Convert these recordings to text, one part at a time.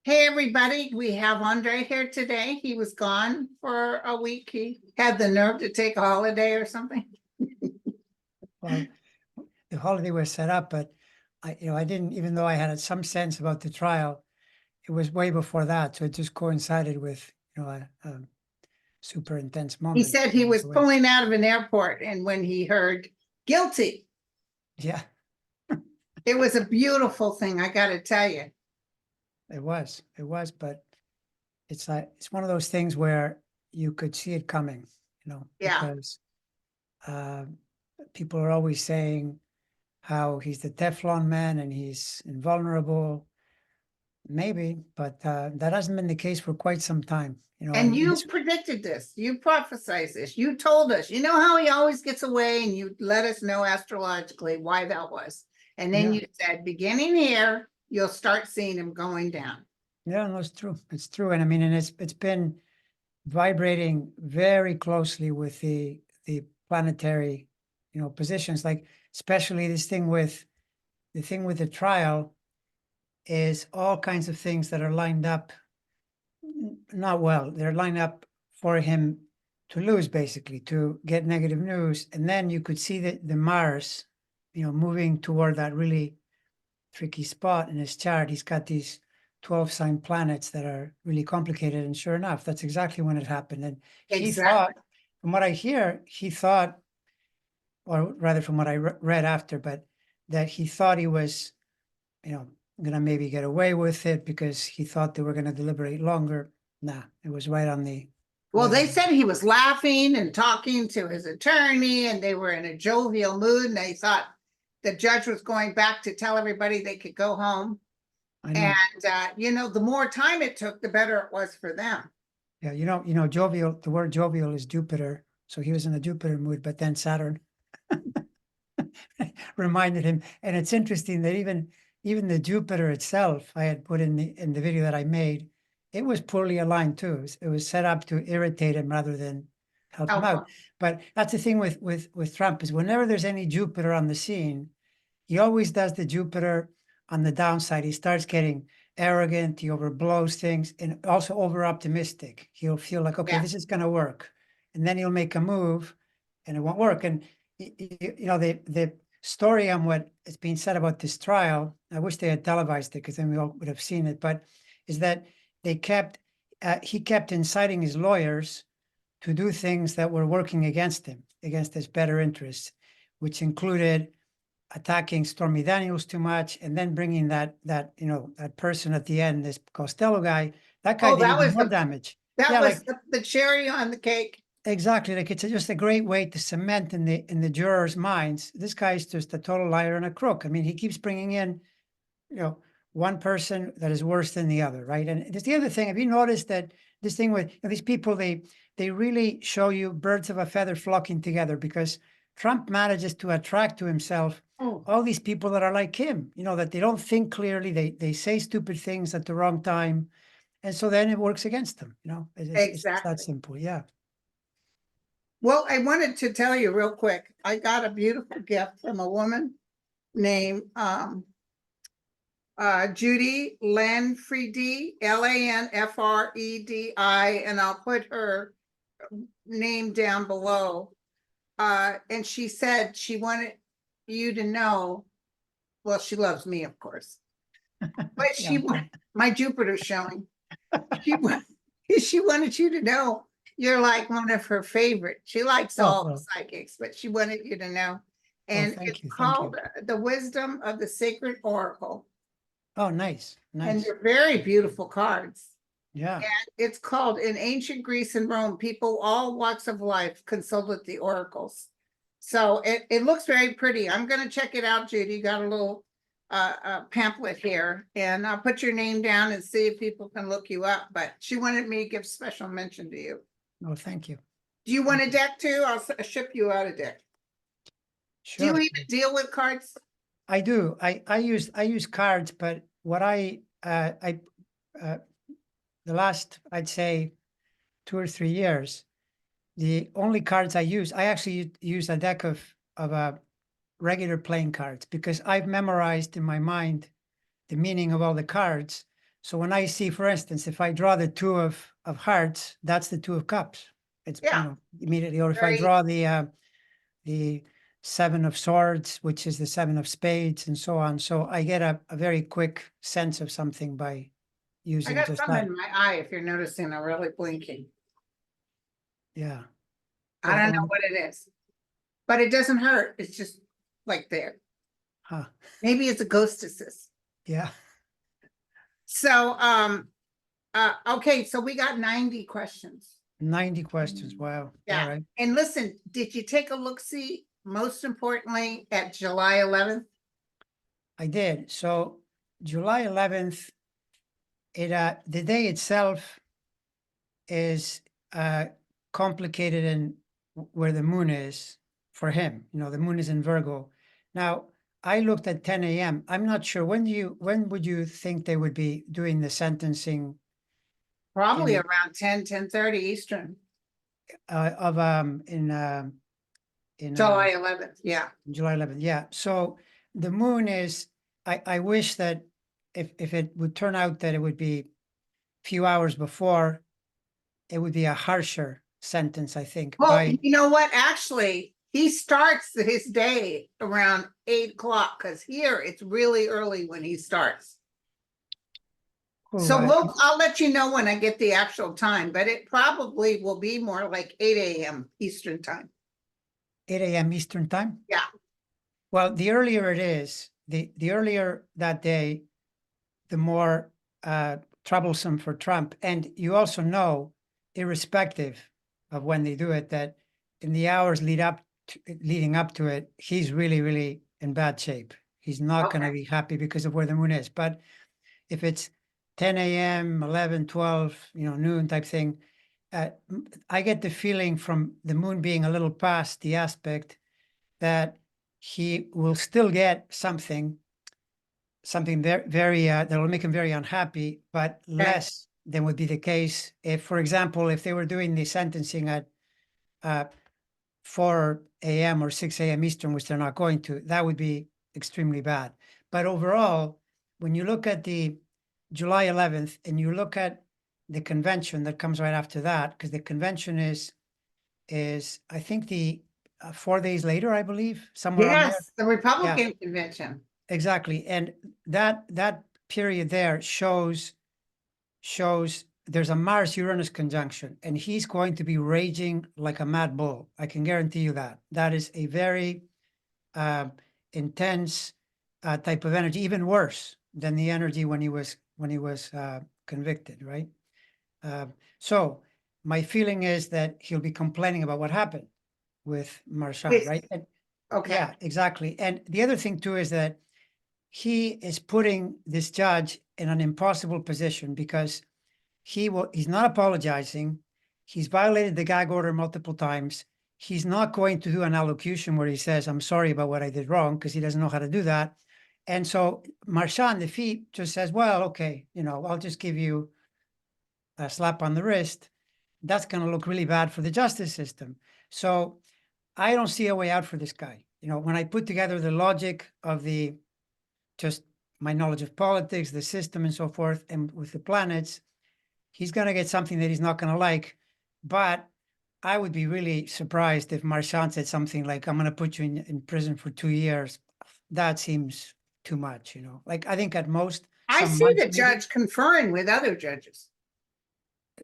Hey, everybody, we have Andre here today. He was gone for a week. He had the nerve to take a holiday or something. Well, the holiday was set up, but I didn't, even though I had some sense about the trial, it was way before that. So it just coincided with, a super intense He moment. said he was pulling out of an airport, and when he heard guilty, Yeah, it was a beautiful thing, I got to tell you. it was, but it's one of those things where you could see it coming, Yeah. because uh, people are always saying how he's the Teflon man and he's invulnerable. Maybe, but that hasn't been the case for quite some time, And and you predicted this, you prophesied this, you told us, you know how he always gets away, and you let us know astrologically why that was. And then Yeah. you said, beginning here, you'll start seeing him going down. Yeah, no, it's true. It's true. And I mean, and it's been vibrating very closely with the planetary, positions, like especially the thing with the trial is all kinds of things that are lined up not well. They're lined up for him to lose, basically, to get negative news. And then you could see the Mars, moving toward that really tricky spot in his chart. He's got these 12 sign planets that are really complicated. And sure enough, that's exactly when it happened. And he thought, Exactly. from what I hear, he thought, or rather from what I read after, but that he thought he was, going to maybe get away with it because he thought they were going to deliberate longer. Nah, it was right on the. Well, Right they on said he was laughing and talking to his attorney, and they were in a jovial mood, and they thought the judge was going back to tell everybody they could go home. I know. And the more time it took, the better it was for them. Yeah, jovial. The word jovial is Jupiter, so he was in a Jupiter mood. But then Saturn reminded him, and it's interesting that even the Jupiter itself, I had put in the video that I made, it was poorly aligned too. It was set up to irritate him rather than help him out. But that's the thing with Trump, is whenever there's any Jupiter on the scene, he always does the Jupiter on the downside. He starts getting arrogant, he overblows things, and also over optimistic. He'll feel like, okay, Yeah. this is going to work. And then he'll make a move and it won't work. And, the story on what is being said about this trial, I wish they had televised it because then we all would have seen it, but is that he kept inciting his lawyers to do things that were working against him, against his better interests, which included attacking Stormy Daniels too much, and then bringing that person at the end, this Costello guy. That guy did even more damage. That Yeah, was like the cherry on the cake. exactly. Like it's just a great way to cement in the jurors' minds. This guy is just a total liar and a crook. I mean, he keeps bringing in, one person that is worse than the other, right? And there's the other thing. Have you noticed that this thing with these people, they really show you birds of a feather flocking together, because Trump manages to attract to himself all these people that are like him, that they don't think clearly, they say stupid things at the wrong time, and so then it works against them. It's that simple. Yeah. Well, I wanted to tell you real quick, I got a beautiful gift from a woman named Judy Lanfredi, Lanfredi, and I'll put her name down below. And she said she wanted you to know, well, she loves me, of course, but Yeah. my Jupiter's showing. She wanted you to know you're like one of her favorite. She likes all the psychics, but she wanted you to know. And it's called The Wisdom of the Sacred Oracle. Oh, nice. And they're very beautiful cards. Yeah. And it's called, in ancient Greece and Rome, people, all walks of life, consulted the oracles. So it looks very pretty. I'm going to check it out, Judy. You got a little pamphlet here, and I'll put your name down and see if people can look you up. But she wanted me to give special mention to you. Oh, thank you. Do you want a deck too? I'll ship you out a deck. Sure. Do you even deal with cards? I do. I use cards, but what the last, I'd say, 2 or 3 years, the only cards I use, I actually use a deck of regular playing cards, because I've memorized in my mind the meaning of all the cards. So when I see, for instance, if I draw the two of hearts, that's the two of cups. It's, Yeah. immediately, or if I Very- draw the seven of swords, which is the seven of spades, and so on. So I get a very quick sense of something by I using got just some that. in my eye, if you're noticing, I'm really blinking. Yeah. I don't know Um, what it is, but it doesn't hurt. It's just like there. Huh. Maybe it's a ghostesses. Yeah. So, okay, so we got 90 questions. 90 questions. Wow. All Yeah. right. And listen, did you take a look-see, most importantly, at July 11th? I did. So July 11th, the day itself is complicated in where the moon is for him. The moon is in Virgo. Now, I looked at 10 a.m. I'm not sure when would you think they would be doing the sentencing Probably In- around 10:30 Eastern, of in July 11th, yeah. July 11th. Yeah. So the moon is. I wish that if it would turn out that it would be a few hours before, it would be a harsher sentence, I think. Well, you know what? Actually, he starts his day around 8 o'clock, because here it's really early when he starts. So I'll let you know when I get the actual time, but it probably will be more like 8 a.m. Eastern time. 8 a.m. Eastern time. Yeah. Well, the earlier it is, the earlier that day, the more troublesome for Trump. And you also know, irrespective of when they do it, that in the hours leading up to it, he's really, really in bad shape. He's not going to Okay. be happy because of where the moon is. But if it's 10 a.m., 11, 12, noon type thing, I get the feeling from the moon being a little past the aspect that he will still get something very, very that will make him very unhappy, but less than would be the case if, for example, if they were doing the sentencing at 4 a.m. or 6 a.m. Eastern, which they're not going to. That would be extremely bad. But overall, when you look at the July 11th and you look at the convention that comes right after that, because the convention is I think the 4 days later, I believe, somewhere on there. Yes, the Republican convention. Exactly. And that period there shows there's a Mars Uranus conjunction, and he's going to be raging like a mad bull. I can guarantee you that. That is a very intense type of energy, even worse than the energy when he was convicted, right? So my feeling is that he'll be complaining about what happened with Marchand, right? And, Okay. yeah, exactly. And the other thing too is that he is putting this judge in an impossible position because he's not apologizing. He's violated the gag order multiple times. He's not going to do an allocution where he says, I'm sorry about what I did wrong, because he doesn't know how to do that. And so Marchand, if he just says, well, okay, I'll just give you a slap on the wrist, that's going to look really bad for the justice system. So I don't see a way out for this guy. When I put together the logic of just my knowledge of politics, the system and so forth, and with the planets, he's going to get something that he's not going to like. But I would be really surprised if Marchand said something like, I'm going to put you in prison for 2 years. That seems too much, Like, I think at most, I some see months, the maybe. judge conferring with other judges.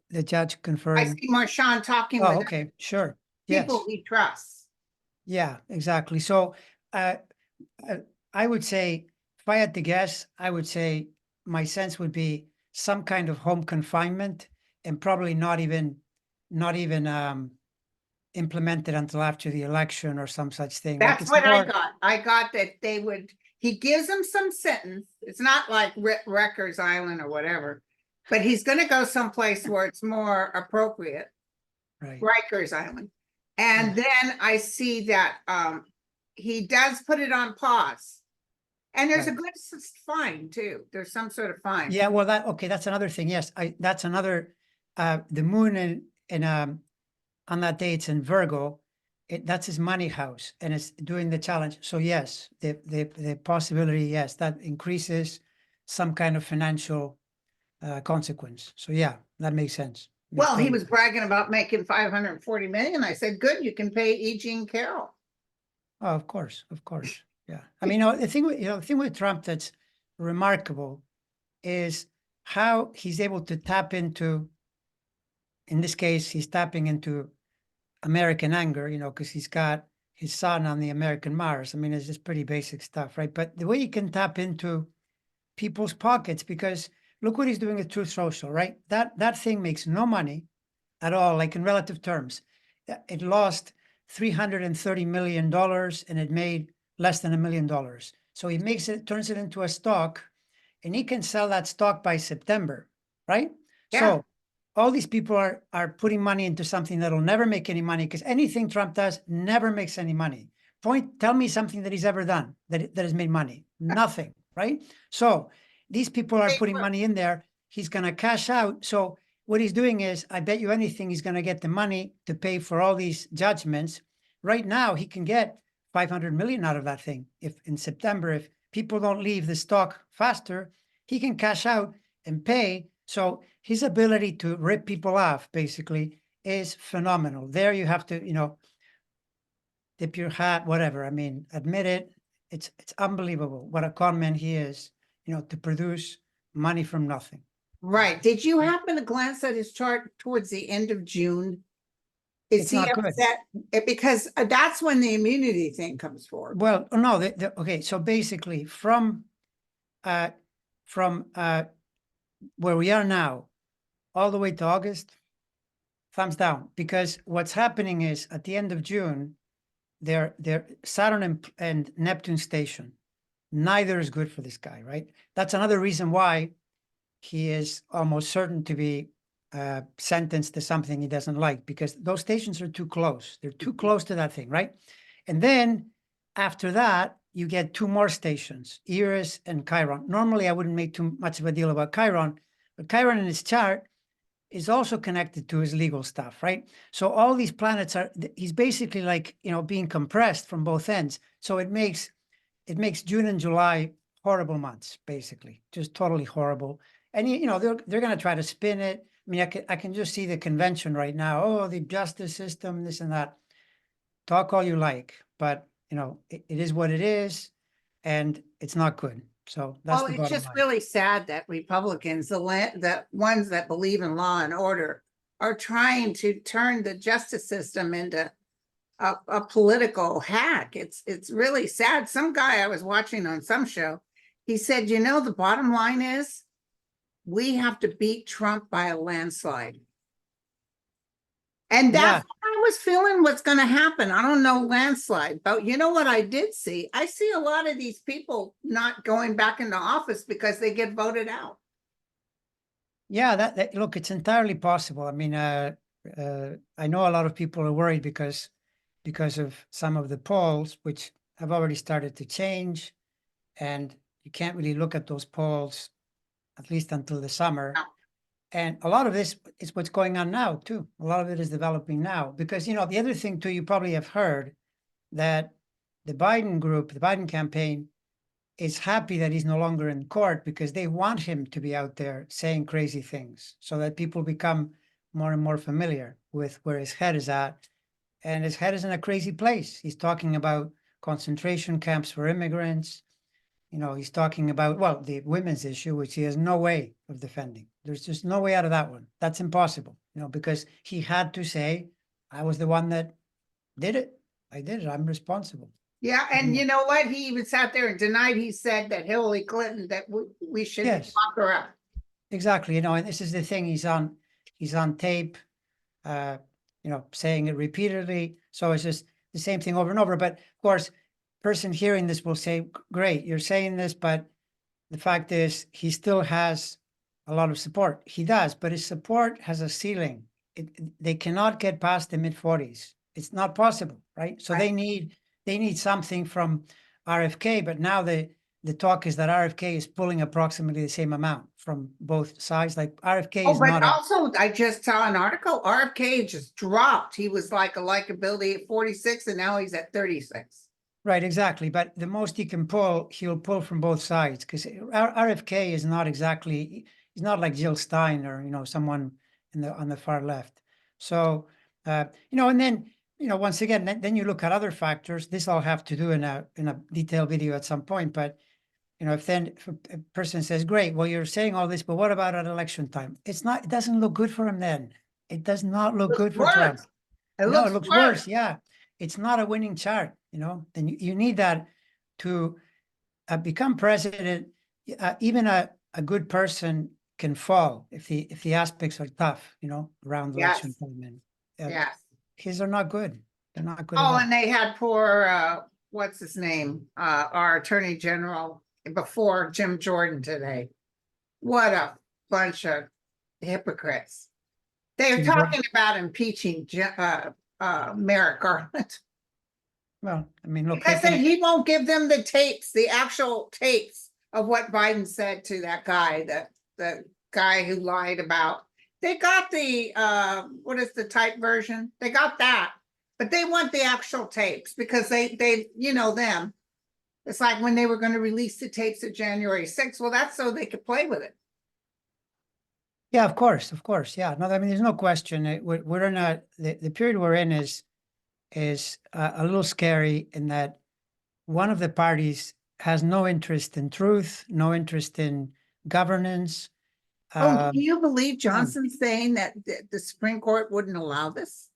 The judge I conferring. see Marchand talking Oh, with okay, sure. Yes. people he trusts. Yeah, exactly. So uh, I would say, if I had to guess, I would say my sense would be some kind of home confinement, and probably not even implemented until after the election or some such thing. Like, That's it's what I more, got. I got that he gives them some sentence. It's not like Rikers Island or whatever, but he's gonna go someplace where it's more appropriate, right. Rikers Island. And then I see that he does put it on pause. And there's a Right. good fine too. There's some sort of fine. Yeah, well, that's another thing. Yes, that's another. The moon in on that day, it's in Virgo. That's his money house, and it's doing the challenge. So yes, the possibility, yes, that increases some kind of financial consequence. So yeah, that makes sense. Makes Well, he total was sense. bragging about making 540 million. I said, good, you can pay E. Jean Carroll. Oh, of course, of course. Yeah. I mean, the thing with Trump that's remarkable is how he's able to tap into, in this case, he's tapping into American anger, because he's got his son on the American Mars. I mean, it's just pretty basic stuff, right? But the way he can tap into people's pockets, because look what he's doing with Truth Social, right? That thing makes no money at all, like in relative terms. It lost $330 million and it made less than $1 million. So he turns it into a stock, and he can sell that stock by September, right? Yeah. So all these people are putting money into something that'll never make any money, because anything Trump does never makes any money. Tell me something that he's ever done that has made money. Nothing, right? So these people are putting money in there. He's going to cash out. So what he's doing is, I bet you anything, he's going to get the money to pay for all these judgments. Right now, he can get 500 million out of that thing. If in September, if people don't leave the stock faster, he can cash out and pay. So his ability to rip people off basically is phenomenal. There you have to, tip your hat, whatever. I mean, admit it. It's unbelievable what a con man he is, to produce money from nothing. Right. Did you happen to glance at his chart towards the end of June? Is It's he not good. upset? Because that's when the immunity thing comes forward. Well, no, okay. So basically, from uh, where we are now, all the way to August, thumbs down. Because what's happening is, at the end of June, they're Saturn and Neptune station. Neither is good for this guy, right? That's another reason why he is almost certain to be sentenced to something he doesn't like, because those stations are too close. They're too close to that thing, right? And then after that, you get two more stations, Eris and Chiron. Normally, I wouldn't make too much of a deal about Chiron, but Chiron in his chart is also connected to his legal stuff, right? So all these planets he's basically like, being compressed from both ends. So it makes June and July horrible months, basically, just totally horrible. And they're going to try to spin it. I mean, I can just see the convention right now. Oh, the justice system, this and that. Talk all you like, but it is what it is, and it's not good. So that's Well, the it's bottom just line. really sad that Republicans, the ones that believe in law and order, are trying to turn the justice system into a political hack. It's really sad. Some guy I was watching on some show, he said, the bottom line is we have to beat Trump by a landslide. And that's what I was feeling what's going to happen. I don't know landslide, but you know what I did see? I see a lot of these people not going back into office because they get voted out. Yeah, that look, it's entirely possible. I mean, I know a lot of people are worried because of some of the polls, which have already started to change, and you can't really look at those polls at least until the summer. No. And a lot of this is what's going on now too. A lot of it is developing now, because the other thing too, you probably have heard that the Biden campaign is happy that he's no longer in court, because they want him to be out there saying crazy things, so that people become more and more familiar with where his head is at. And his head is in a crazy place. He's talking about concentration camps for immigrants. He's talking about, well, the women's issue, which he has no way of defending. There's just no way out of that one. That's impossible, because he had to say, I was the one that did it. I did it. I'm responsible. Yeah, and you know what? He even sat there and denied he said that Hillary Clinton, that we should Yes. lock her up. Exactly. And this is the thing. He's on tape, saying it repeatedly. So it's just the same thing over and over. But of course, person hearing this will say, great, you're saying this, but the fact is he still has a lot of support. He does, but his support has a ceiling. They cannot get past the mid-40s. It's not possible, right? So they need something from RFK, but now the talk is that RFK is pulling approximately the same amount from both sides. Like RFK is But not also, I just saw an article, RFK just dropped. He was like a likability at 46 and now he's at 36. right, exactly. But the most he can pull, he'll pull from both sides, because RFK is not exactly, he's not like Jill Stein or, someone on the far left. So, and then, once again, then you look at other factors. This I'll have to do in a detailed video at some point. But, if a person says, great, well, you're saying all this, but what about at election time? It doesn't look good for him then. It does not look good for Trump. It No, looks it looks worse. Yeah. It's not a winning chart, then you need that to become president. Even a good person can fall if the aspects are tough, around election Yes. time. Yes. His are not good. They're not good at all. Oh, and they had poor, what's his name? Our Attorney General before Jim Jordan today. What a bunch of hypocrites. They're Jim Jordan? talking about impeaching Merrick Garland. Well, I mean, look, Because he won't give them the tapes, the actual tapes of what Biden said to that guy, the guy who lied about. They got the what is the type version? They got that, but they want the actual tapes because they them. It's like when they were going to release the tapes of January 6th. Well, that's so they could play with it. Yeah, of course. Yeah, no, I mean, there's no question. We're in the period we're in is a little scary in that one of the parties has no interest in truth, no interest in governance. Do you believe Johnson saying that the Supreme Court wouldn't allow this?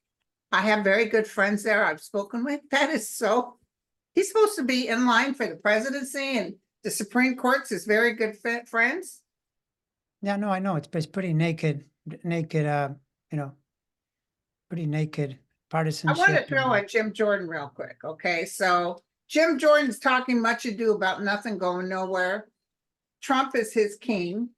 I have very good friends there I've spoken with. That is so. He's supposed to be in line for the presidency, and the Supreme Court's his very good friends. Yeah, no, I know it's pretty naked, pretty naked partisanship. I want to throw at Jim Jordan real quick. Okay, so Jim Jordan's talking much ado about nothing going nowhere. Trump is his king,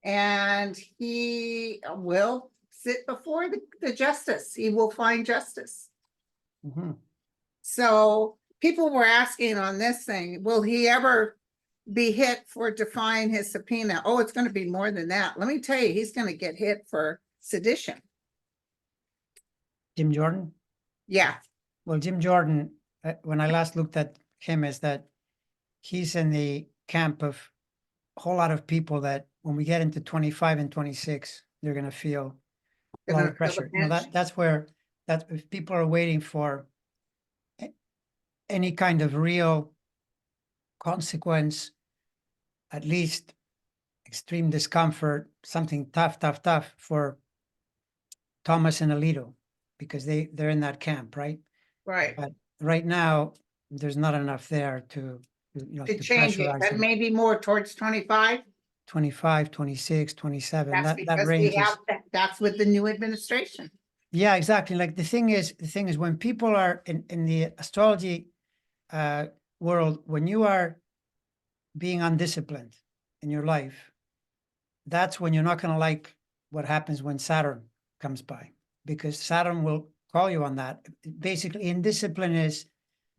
and he will sit before the justice. He will find justice. Mm-hmm. So people were asking on this thing, will he ever be hit for defying his subpoena? Oh, it's going to be more than that. Let me tell you, he's going to get hit for sedition. Jim Jordan? Yeah. Well, Jim Jordan, when I last looked at him, is that he's in the camp of a whole lot of people that when we get into 25 and 26, they're going to feel a lot of pressure. That's where if people are waiting for any kind of real consequence, at least extreme discomfort, something tough for Thomas and Alito, because they're in that camp, right? Right. But right now, there's not enough there to change it, but maybe more towards 25. 25, 26, 27. That's that range that's with the new administration. Yeah, exactly. Like the thing is when people are in the astrology world, when you are being undisciplined in your life, that's when you're not going to like what happens when Saturn comes by, because Saturn will call you on that. Basically, indiscipline is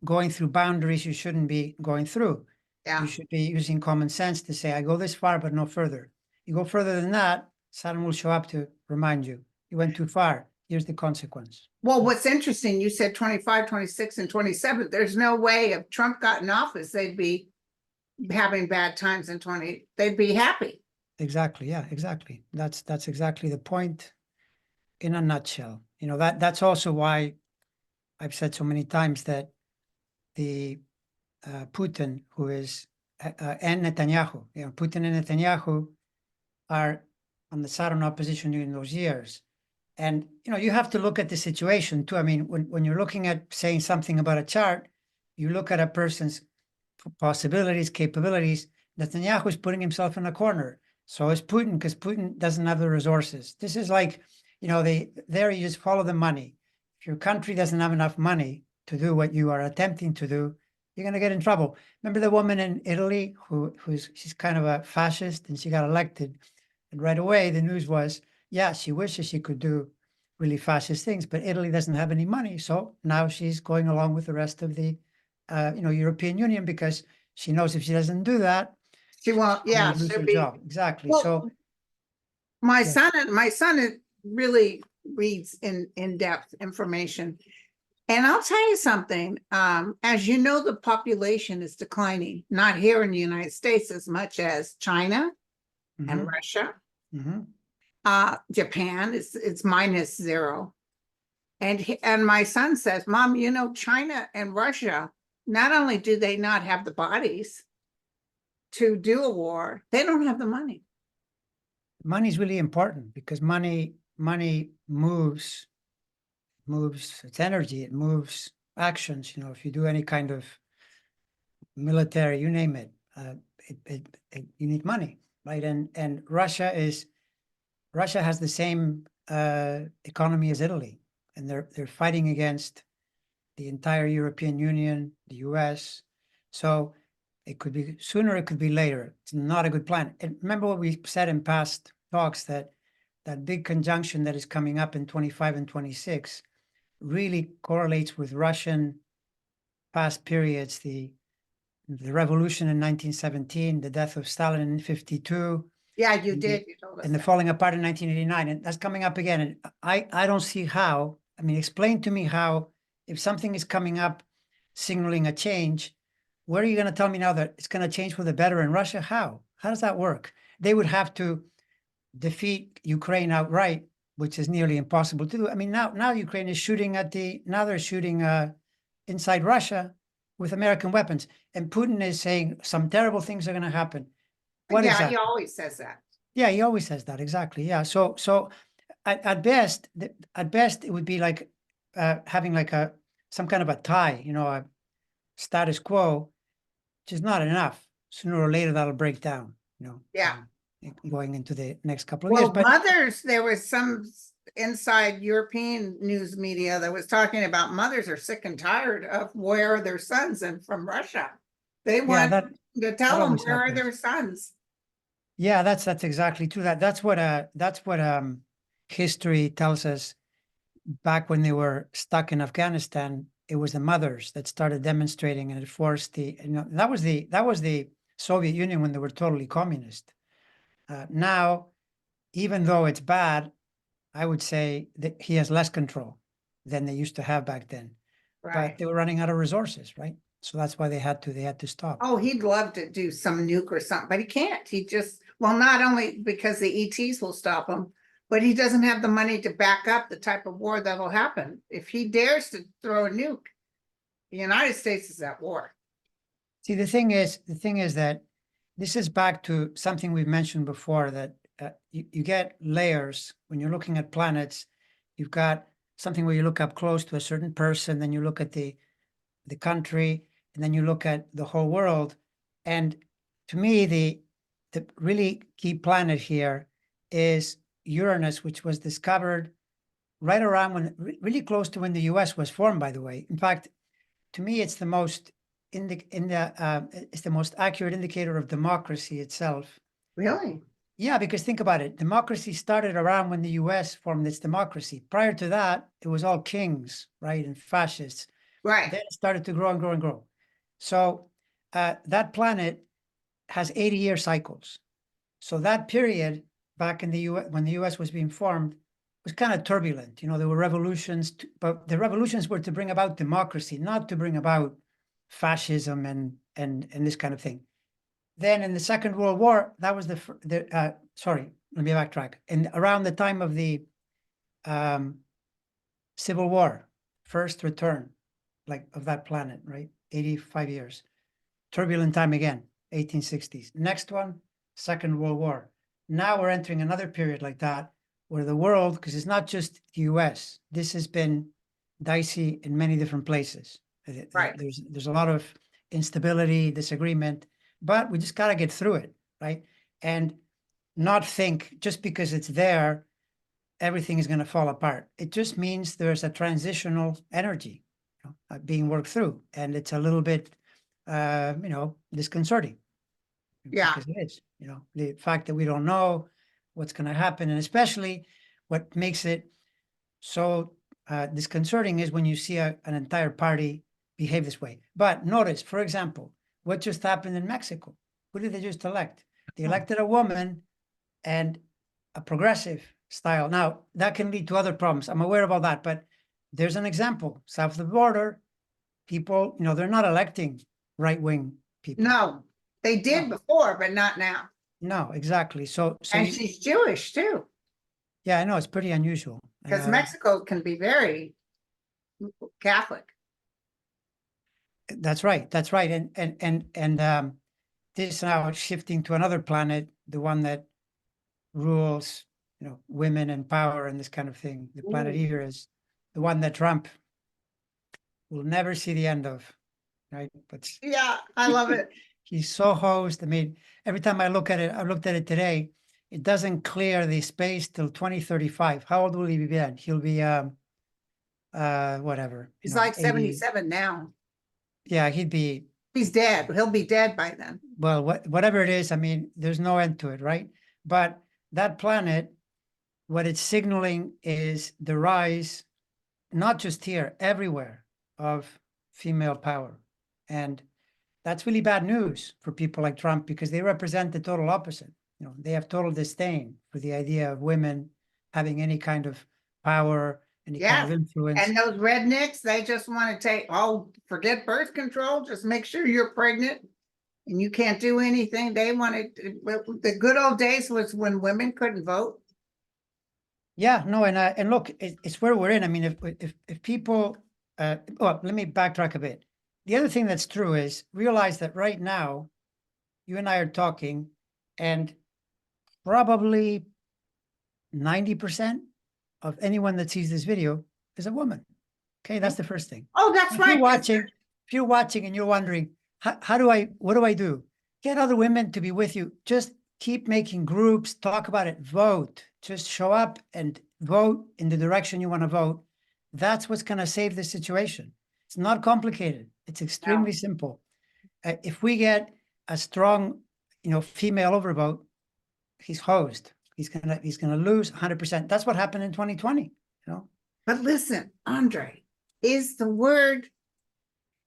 going through boundaries you shouldn't be going through. Yeah. You should be using common sense to say, I go this far, but no further. You go further than that, Saturn will show up to remind you, you went too far. Here's the consequence. Well, what's interesting, you said 25, 26, and 27. There's no way if Trump got in office, they'd be having bad times in 20. They'd be happy. Exactly. Yeah, exactly. That's exactly the point in a nutshell. That's also why I've said so many times that the Putin, who is and Netanyahu, Putin and Netanyahu are on the Saturn opposition during those years. And, you have to look at the situation too. I mean, when you're looking at saying something about a chart, you look at a person's possibilities, capabilities. Netanyahu is putting himself in a corner. So is Putin, because Putin doesn't have the resources. This is like, there you just follow the money. If your country doesn't have enough money to do what you are attempting to do, you're going to get in trouble. Remember the woman in Italy she's kind of a fascist, and she got elected. And right away, the news was, yeah, she wishes she could do really fascist things, but Italy doesn't have any money. So now she's going along with the rest of the, European Union, because she knows if she doesn't do that, she won't. Yeah, lose her job. Exactly. Well, so my son really reads in-depth information. And I'll tell you something, as you know, the population is declining, not here in the United States as much as China, and Mhm. Russia. Mhm. Japan it's -0. And my son says, Mom, you know, China and Russia, not only do they not have the bodies to do a war, they don't have the money. Money is really important because money moves its energy, it moves actions. You know, if you do any kind of military, you name it, you need money, right? And Russia has the same economy as Italy, and they're fighting against the entire European Union, the US. So it could be sooner, it could be later. It's not a good plan. And remember what we said in past talks, that that big conjunction that is coming up in 25 and 26 really correlates with Russian past periods, the revolution in 1917, the death of Stalin in 52, Yeah, you and did. You told us and the that. falling apart in 1989, and that's coming up again. And I don't see how. I mean, explain to me how, if something is coming up signaling a change, where are you going to tell me now that it's going to change for the better in Russia? How does that work? They would have to defeat Ukraine outright, which is nearly impossible to do. I mean, now Ukraine is shooting now they're shooting inside Russia with American weapons, and Putin is saying some terrible things are going to happen. What Yeah, he exactly? always says that. Yeah, he always says that, exactly. Yeah. So at best, it would be like having like some kind of a tie, you know, a status quo, which is not enough. Sooner or later, that'll break down, you know, Yeah. going into the next couple of years. Well, But mothers, there was some inside European news media that was talking about mothers are sick and tired of where are their sons and from Russia. They yeah, want that to tell them always where are happens. their sons. Yeah, that's exactly true. That's what history tells us. Back when they were stuck in Afghanistan, it was the mothers that started demonstrating, and it forced that was the Soviet Union when they were totally communist. Now, even though it's bad, I would say that he has less control than they used to have back then. But Right. they were running out of resources, right? So that's why they had to stop. Oh, he'd love to do some nuke or something, but he can't. He just, well, not only because the ETs will stop him, but he doesn't have the money to back up the type of war that'll happen. If he dares to throw a nuke, the United States is at war. See, the thing is that this is back to something we've mentioned before, that you get layers when you're looking at planets. You've got something where you look up close to a certain person, then you look at the country, and then you look at the whole world. And to me, the really key planet here is Uranus, which was discovered right around really close to when the US was formed, by the way. In fact, to me, it's the most it's the most accurate indicator of democracy itself. Really? Yeah, because think about it. Democracy started around when the US formed its democracy. Prior to that, it was all kings, right? And fascists. Right. Then it started to grow and grow and grow. So that planet has 80-year cycles. So that period back in the US, when the US was being formed, was kind of turbulent. You know, there were revolutions, but the revolutions were to bring about democracy, not to bring about fascism and this kind of thing. Then in the Second World War, that was sorry, let me backtrack. And around the time of the um, Civil War, first return, like of that planet, right? 85 years. Turbulent time again, 1860s. Next one, Second World War. Now we're entering another period like that, where the world, because it's not just the US, this has been dicey in many different places. Right. There's a lot of instability, disagreement, but we just got to get through it, right? And not think just because it's there, everything is going to fall apart. It just means there's a transitional energy, being worked through, and it's a little bit disconcerting, Yeah. because it is, the fact that we don't know what's going to happen. And especially what makes it so disconcerting is when you see an entire party behave this way. But notice, for example, what just happened in Mexico. Who did they just elect? They elected a woman and a progressive style. Now, that can lead to other problems. I'm aware of all that, but there's an example. South of the border, people, they're not electing right-wing people. No, they did No. before, but not now. No, exactly. So And you, she's Jewish too, yeah, I know it's pretty unusual. because Mexico can be very Catholic. That's right. That's right. And this now shifting to another planet, the one that rules, women and power and this kind of thing. The planet Ooh. here is the one that Trump will never see the end of, right? But Yeah, I love it. he's so hosed. I mean, every time I look at it, I looked at it today. It doesn't clear the space till 2035. How old will he be then? He'll be whatever, He's like 80. 77 now. Yeah, he'd be, He's dead. He'll be dead by then. well, whatever it is. I mean, there's no end to it, right? But that planet, what it's signaling is the rise, not just here, everywhere, of female power. And that's really bad news for people like Trump because they represent the total opposite. They have total disdain for the idea of women having any kind of power, any kind of Yeah. influence. And those rednecks, they just want to take, oh, forget birth control. Just make sure you're pregnant and you can't do anything. They wanted, the good old days was when women couldn't vote. Yeah, no, and look, it's where we're in. I mean, if people, well, let me backtrack a bit. The other thing that's true is realize that right now, you and I are talking, and probably 90% of anyone that sees this video is a woman. Okay, that's the first thing. Oh, that's If right. you're watching and you're wondering, what do I do? Get other women to be with you. Just keep making groups, talk about it, vote. Just show up and vote in the direction you want to vote. That's what's going to save the situation. It's not complicated. It's extremely simple. If we get a strong, female overvote, he's hosed. He's gonna lose 100%. That's what happened in 2020. But listen, Andre, is the word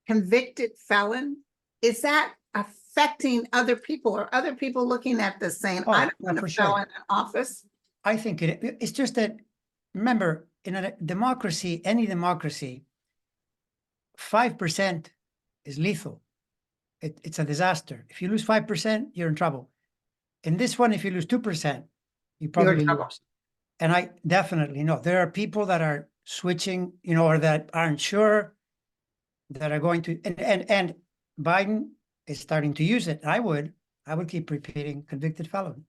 convicted felon, is that affecting other people? Or other people looking at this saying, I don't want a felon in office? I think it's just that, remember, in a democracy, any democracy, 5% is lethal. It's a disaster. If you lose 5%, you're in trouble. In this one, if you lose 2%, you probably lose. And I definitely know there are people that are switching, or that aren't sure, that are going to, and Biden is starting to use it. I would keep repeating convicted felon.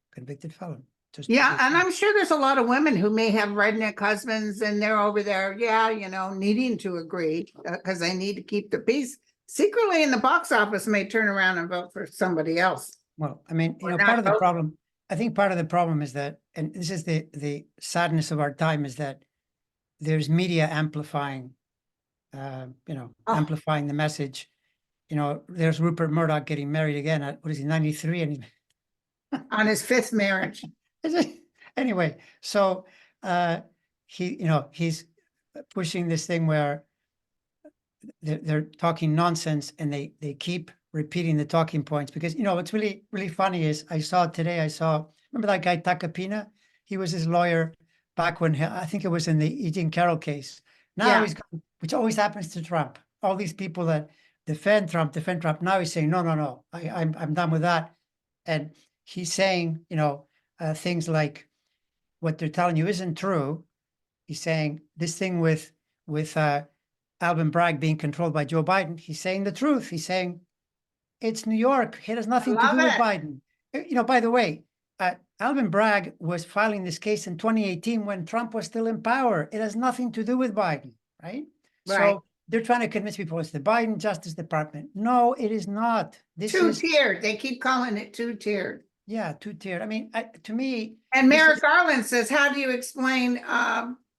Yeah, and I'm sure there's a lot of women who may have redneck husbands and they're over there, needing to agree because they need to keep the peace. Secretly in the box office may turn around and vote for somebody else. Well, I mean, part of the problem, I think part of the problem is that, and this is the sadness of our time, is that there's media amplifying, amplifying the message. There's Rupert Murdoch getting married again at, what is he, 93? And on his 5th marriage. Anyway, so he's pushing this thing where they're talking nonsense, and they keep repeating the talking points because what's really, really funny is I saw remember that guy Takapina? He was his lawyer back when I think it was in the E. Jean Carroll case. Now he's gone, which always happens to Trump. All these people that defend Trump. Now he's saying, no, I'm done with that. And he's saying, things like what they're telling you isn't true. He's saying this thing with Alvin Bragg being controlled by Joe Biden. He's saying the truth. He's saying it's New York. It has nothing to do with Biden. By the way, Alvin Bragg was filing this case in 2018 when Trump was still in power. It has nothing to do with Biden, right? So they're trying to convince people it's the Biden Justice Department. No, it is not. This is two-tiered. They keep calling it two-tiered. Yeah, two-tiered. I mean, to me. And Merrick Garland says, how do you explain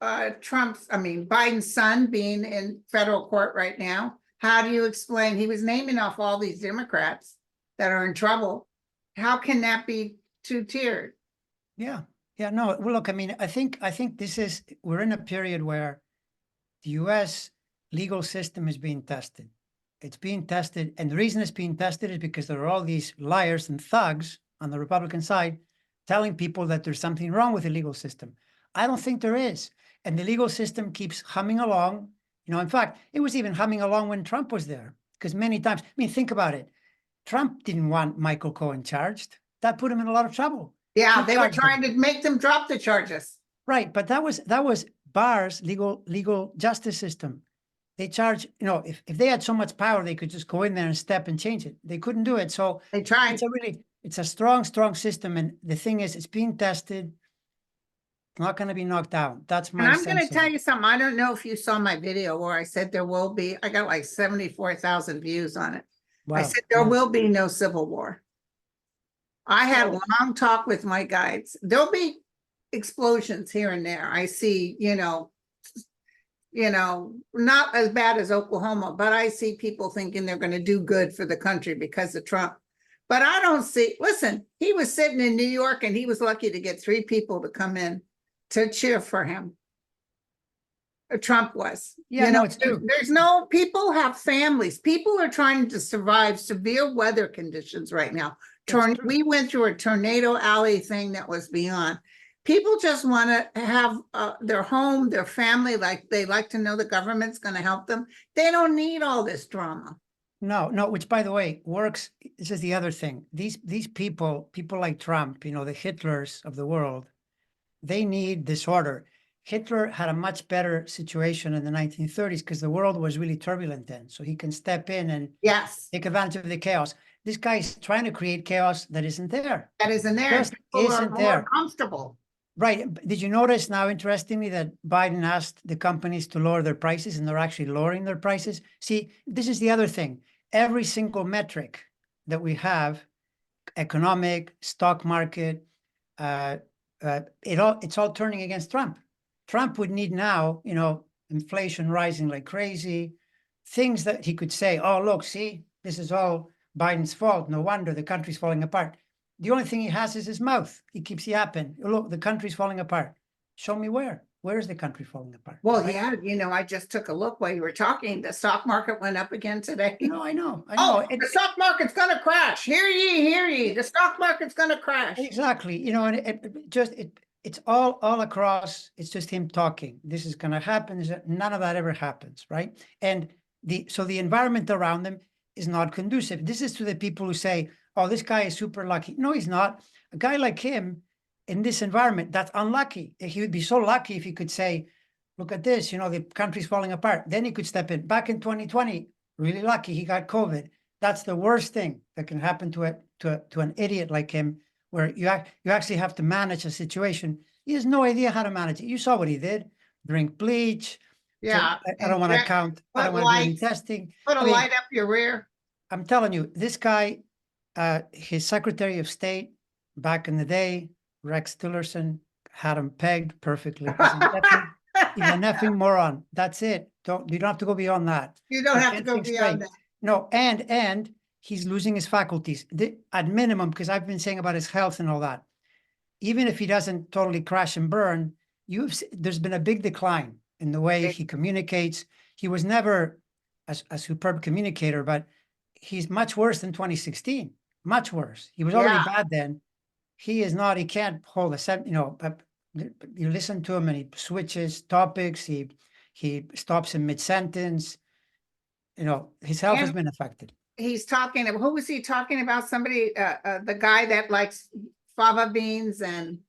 Biden's son being in federal court right now? How do you explain he was naming off all these Democrats that are in trouble? How can that be two-tiered? Yeah. No, well, look, I mean, I think we're in a period where the US legal system is being tested. It's being tested. And the reason it's being tested is because there are all these liars and thugs on the Republican side telling people that there's something wrong with the legal system. I don't think there is. And the legal system keeps humming along. In fact, it was even humming along when Trump was there, because many times, I mean, think about it. Trump didn't want Michael Cohen charged. that put him in a lot of trouble. Yeah, Who they were charged him? trying to make them drop the charges. Right, but that was Barr's legal justice system. They charge, if they had so much power, they could just go in there and step and change it. They couldn't do it. So They tried. it's a strong system. And the thing is, it's being tested. It's not going to be knocked down. That's And my I'm gonna sense of tell it. you something. I don't know if you saw my video where I said there will be, I got like 74,000 views on it. I Wow. said there Yeah. will be no civil war. I had a So- long talk with my guides. There'll be explosions here and there. I see, not as bad as Oklahoma, but I see people thinking they're gonna do good for the country because of Trump. But I don't see, listen, he was sitting in New York and he was lucky to get 3 people to come in to cheer for him. Trump was. Yeah, no, it's true. There's no, people have families. People are trying to survive severe weather conditions right now. It's true. We went through a tornado alley thing that was beyond. People just want to have their home, their family, like they like to know the government's going to help them. They don't need all this drama. No, which by the way works. This is the other thing. These people like Trump, the Hitlers of the world, they need disorder. Hitler had a much better situation in the 1930s because the world was really turbulent then. So he can step in and Yes, take advantage of the chaos. This guy's trying to create chaos that isn't there. that isn't there. Just People are isn't more there. comfortable. Right. Did you notice now, interestingly, that Biden asked the companies to lower their prices and they're actually lowering their prices? See, this is the other thing. Every single metric that we have, economic, stock market, it's all turning against Trump. Trump would need now, inflation rising like crazy, things that he could say, oh, look, see, this is all Biden's fault. No wonder the country's falling apart. The only thing he has is his mouth. He keeps yapping. Look, the country's falling apart. Show me where. Where is the country falling apart? Well, right? yeah, I just took a look while you were talking. The stock market went up again today. No, I know. Oh, the stock market's gonna crash. Hear ye. The stock market's gonna crash. Exactly. And it's all across. It's just him talking. This is going to happen. None of that ever happens, right? And so the environment around them is not conducive. This is to the people who say, "Oh, this guy is super lucky." No, he's not. A guy like him in this environment, that's unlucky. He would be so lucky if he could say, "Look at this. The country's falling apart." Then he could step in. Back in 2020, really lucky. He got COVID. That's the worst thing that can happen to an idiot like him, where you actually have to manage a situation. He has no idea how to manage it. You saw what he did. Drink bleach. Yeah. I don't want to count. I don't want to do any testing. Put a light up your rear. I'm telling you, this guy, his Secretary of State back in the day, Rex Tillerson, had him pegged perfectly. He's a effing moron. That's it. You don't have to go beyond that. You don't have to go beyond that. No, and he's losing his faculties at minimum, because I've been saying about his health and all that. Even if he doesn't totally crash and burn, there's been a big decline in the way he communicates. He was never a superb communicator, but he's much worse than 2016. Much worse. He was already bad then. He is not. He can't hold you listen to him and he switches topics. He stops in mid-sentence. His health has been affected. He's talking, who was he talking about? Somebody, the guy that likes fava beans and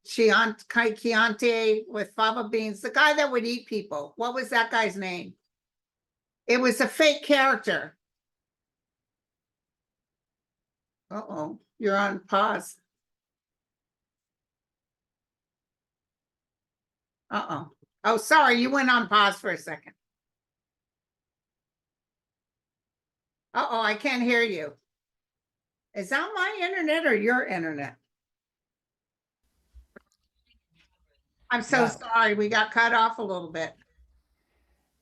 Chianti with fava beans, the guy that would eat people. What was that guy's name? It was a fake character. Uh-oh, you're on pause. Uh-oh. Oh, sorry, you went on pause for a second. Uh-oh, I can't hear you. Is that my internet or your internet? I'm so sorry, we got cut off a little bit.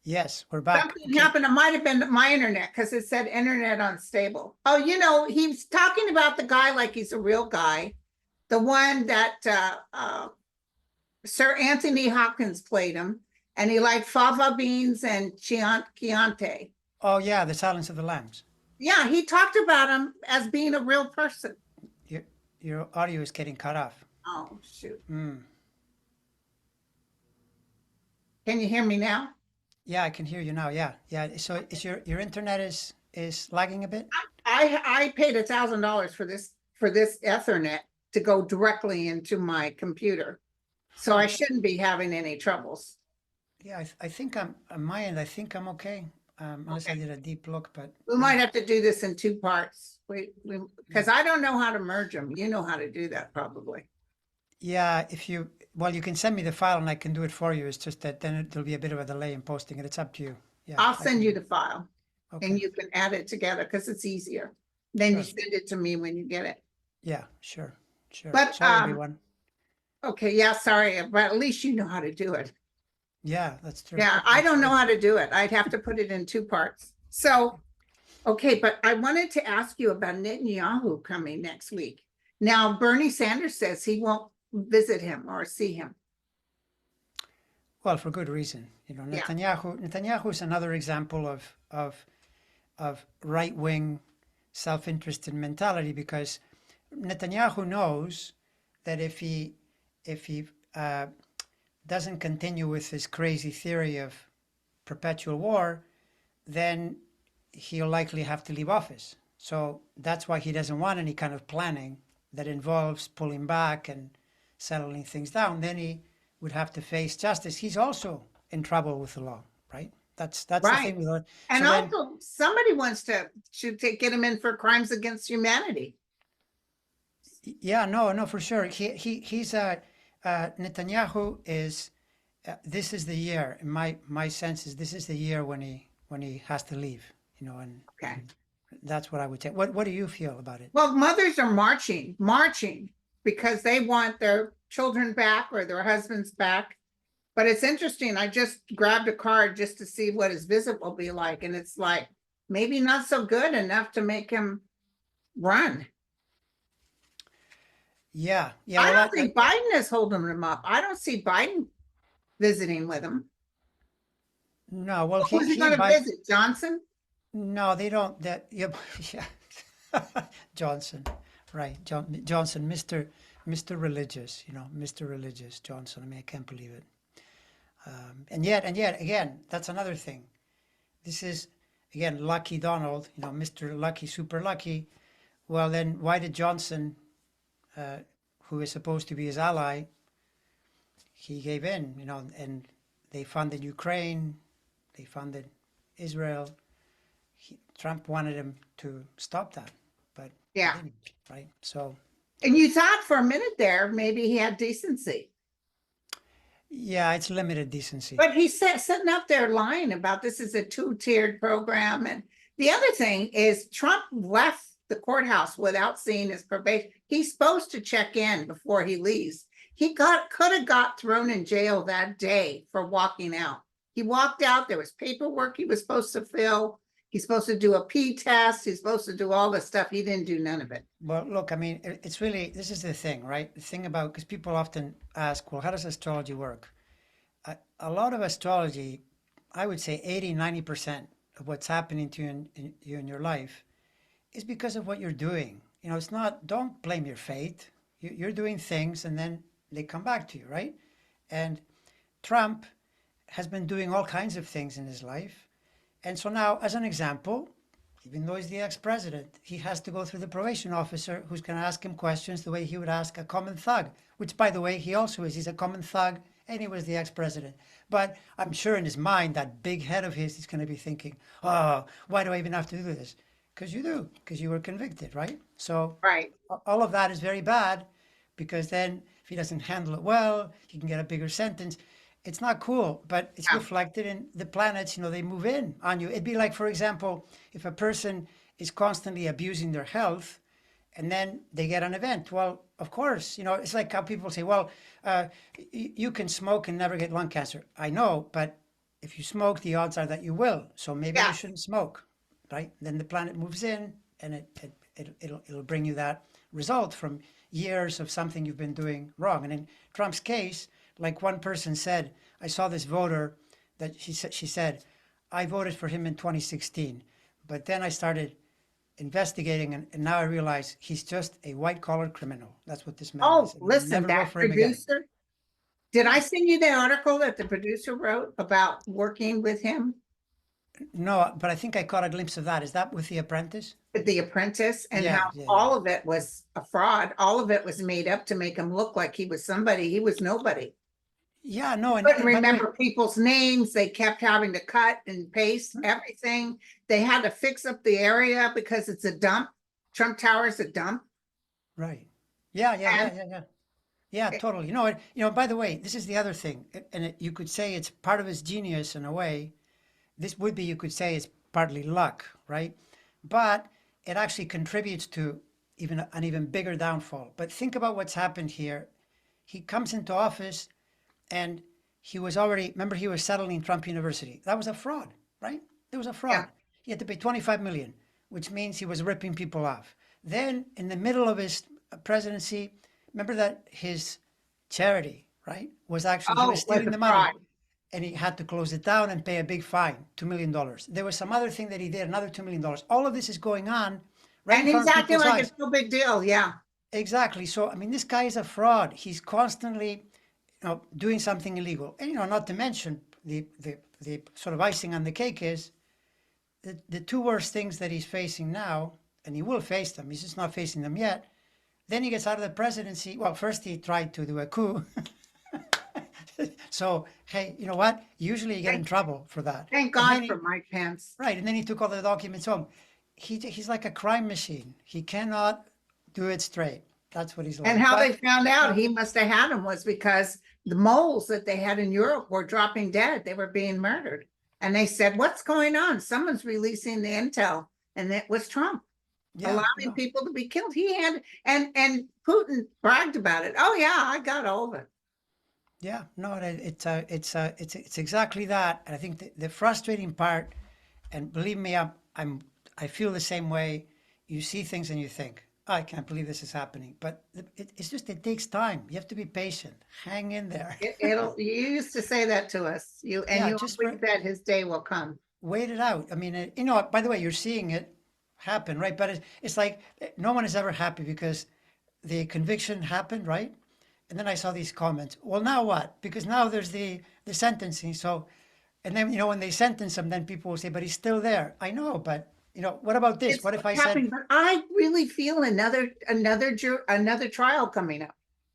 Yes, we're back. Something happened. It might have been my internet because it said internet unstable. Oh, he's talking about the guy like he's a real guy. The one that Sir Anthony Hopkins played him, and he liked fava beans and Chianti. Oh yeah, The Silence of the Lambs. Yeah, he talked about him as being a real person. Your audio is getting cut off. Oh shoot. Can you hear me now? Yeah, I can hear you now. Yeah. So is your internet is is lagging a bit? I paid $1,000 for this Ethernet to go directly into my computer. So I shouldn't be having any troubles. Yeah, I think I'm on my end. I think I'm okay, unless I Okay. did a deep look. But We might have to do this in two parts. Because Yeah. I don't know how to merge them. You know how to do that probably. Yeah, if you well, you can send me the file and I can do it for you. It's just that then there'll be a bit of a delay in posting it. It's up to you. Yeah, I'll I can send you do the it. file and Okay, you can add it together because it's easier. Then you sure. send it to me when you get it. Yeah, sure, sure. But Sorry, everyone. okay, yeah, sorry, but at least you know how to do it. Yeah, that's true. Yeah, I That's don't know true. how to do it. I'd have to put it in two parts. So, okay, but I wanted to ask you about Netanyahu coming next week. Now, Bernie Sanders says he won't visit him or see him. Well, for good reason. You know, Yeah, Netanyahu is another example of right wing self interested mentality because Netanyahu knows that if he uh, doesn't continue with his crazy theory of perpetual war, then he'll likely have to leave office. So that's why he doesn't want any kind of planning that involves pulling back and settling things down. Then he would have to face justice. He's also in trouble with the law, right? That's the right. thing with it. And So then, also, somebody wants to should take, get him in for crimes against humanity. yeah, no, for sure. He's Netanyahu is. This is the year. In my sense is this is the year when he has to leave. You know, Okay. and that's what I would say. What do you feel about it? Well, mothers are marching because they want their children back or their husbands back. But it's interesting. I just grabbed a card just to see what his visit will be like. And it's like maybe not so good enough to make him run. Yeah, yeah. I Well, don't think Biden is holding him up. I don't see Biden visiting with him. no. Well, Who was he he going to by visit? Johnson? no, they don't. That yeah, yeah. Johnson, right? Johnson, Mister Religious. You know, Mister Religious Johnson. I mean, I can't believe it. And yet, again, that's another thing. This is again Lucky Donald. You know, Mister Lucky, super lucky. Well, then why did Johnson, uh, who is supposed to be his ally, he gave in? You know, and they funded Ukraine, they funded Israel. Trump wanted him to stop that, but he Yeah. didn't, right? So, And you thought for a minute there, maybe he had decency. yeah, it's limited decency. But he's sitting up there lying about this is a two-tiered program. And the other thing is Trump left the courthouse without seeing his probation. He's supposed to check in before he leaves. He could have got thrown in jail that day for walking out. He walked out, there was paperwork he was supposed to fill. He's supposed to do a P test. He's supposed to do all this stuff. He didn't do none of it. Well, look, I mean, it's really, this is the thing, right? The thing about, because people often ask, well, how does astrology work? A lot of astrology, I would say 80, 90% of what's happening to you in your life is because of what you're doing. You know, it's not, don't blame your fate. You're doing things and then they come back to you, right? And Trump has been doing all kinds of things in his life. And so now, as an example, even though he's the ex-president, he has to go through the probation officer who's going to ask him questions the way he would ask a common thug, which, by the way, he also is. He's a common thug and he was the ex-president. But I'm sure in his mind, that big head of his is going to be thinking, oh, why do I even have to do this? Because you do, because you were convicted, right? So Right. all of that is very bad because then if he doesn't handle it well, he can get a bigger sentence. It's not cool, but it's Yeah. reflected in the planets, you know, they move in on you. It'd be like, for example, if a person is constantly abusing their health and then they get an event. Well, of course, you know, it's like how people say, well, you can smoke and never get lung cancer. I know, but if you smoke, the odds are that you will. So maybe you Yeah. shouldn't smoke, right? Then the planet moves in and it'll bring you that result from years of something you've been doing wrong. And in Trump's case, like one person said, I saw this voter that she said, I voted for him in 2016, but then I started investigating and now I realize he's just a white collar criminal. That's what this man is. Oh, And I'll listen, never vote that for him again. producer. Did I Yeah. send you the article that the producer wrote about working with him? No, but I think I caught a glimpse of that. Is that with The Apprentice? The Apprentice, and how Yeah, yeah, yeah. all of it was a fraud. All of it was made up to make him look like he was somebody. He was nobody. Yeah, no, Couldn't and by the way, remember people's names. They kept having to cut and paste everything. They had to fix up the area because it's a dump. Trump Tower's a dump. right. Yeah, yeah, And yeah, yeah, yeah. Yeah, totally. By the way, this is the other thing, and you could say it's part of his genius in a way. This would be, you could say, it's partly luck, right? But it actually contributes to even an even bigger downfall. But think about what's happened here. He comes into office and he was already, remember, he was settling Trump University. That was a fraud, right? It was a yeah. fraud. He had to pay 25 million, which means he was ripping people off. Then in the middle of his presidency, remember that his charity, right, was actually, he was Oh, was stealing a the money fraud. and he had to close it down and pay a big fine, $2 million. There was some other thing that he did, another $2 million. All of this is going on right in And front he's of acting people's like it's eyes. no big deal. Yeah. Exactly. So, I mean, this guy is a fraud. He's constantly, doing something illegal. And, not to mention the sort of icing on the cake is the two worst things that he's facing now, and he will face them. He's just not facing them yet. Then he gets out of the presidency. Well, first he tried to do a coup. So, hey, you know what? Usually you get in Thank, trouble for that. thank And God then for Mike Pence. right, and then he took all the documents home. He's like a crime machine. He cannot do it straight. That's what he's And like. how they But found out he must have had him was because the moles that they had in Europe were dropping dead. They were being murdered. And they said, what's going on? Someone's releasing the intel. And it was Trump yeah, allowing no, people to be killed. He had, and Putin bragged about it. Oh yeah, I got all of it. yeah, no, it's exactly that. And I think the frustrating part, and believe me, I feel the same way. You see things and you think, "Oh, I can't believe this is happening. But it's just, it takes time. You have to be patient. Hang in there. It'll, you used to say that to us. Yeah, You just always said his day will come. wait it out. I mean, by the way, you're seeing it happen, right? But it's like no one is ever happy because the conviction happened, right? And then I saw these comments. Well, now what? Because now there's the sentencing. So, and then when they sentence him, then people will say, "But he's still there." I know, but what about this? It's What if I said, happening, but I really feel another trial coming up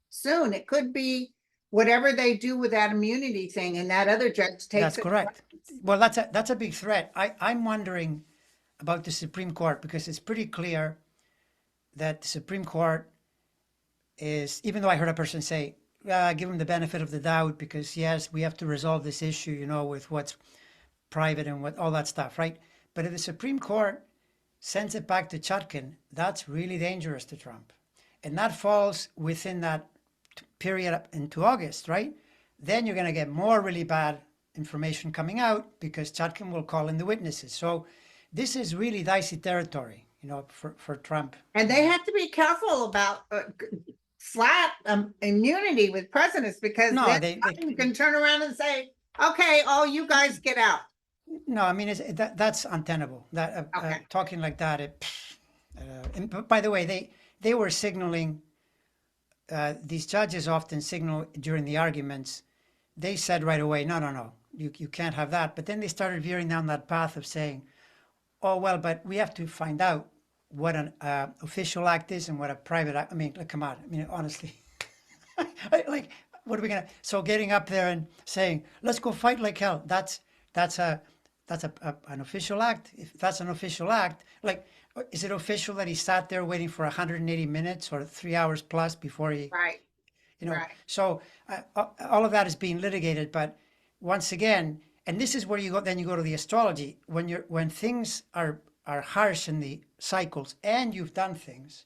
soon. It could be whatever they do with that immunity thing, and that other judge takes "That's it. correct"? Well, that's a big threat. I'm wondering about the Supreme Court because it's pretty clear that the Supreme Court is, even though I heard a person say, give him the benefit of the doubt because yes, we have to resolve this issue, with what's private and what all that stuff, right? But if the Supreme Court sends it back to Chutkin, that's really dangerous to Trump. And that falls within that period up into August, right? Then you're going to get more really bad information coming out because Chutkin will call in the witnesses. So this is really dicey territory, for Trump. And they have to be careful about flat immunity with presidents because No, then Biden can turn around and say, "Okay, all you guys get out." no, I mean, that's untenable. That Okay, talking like that. And by the way, they were signaling. These judges often signal during the arguments. They said right away, no, no, no, you can't have that. But then they started veering down that path of saying, oh well, but we have to find out what an official act is and what a private act. I mean, like, come on. I mean, honestly, like, what are we gonna? So getting up there and saying, let's go fight like hell. That's an official act. If that's an official act, like, is it official that he sat there waiting for 180 minutes or 3 hours plus before he, right, right. So all of that is being litigated. But once again, and this is where you go. Then you go to the astrology when things are harsh in the cycles, and you've done things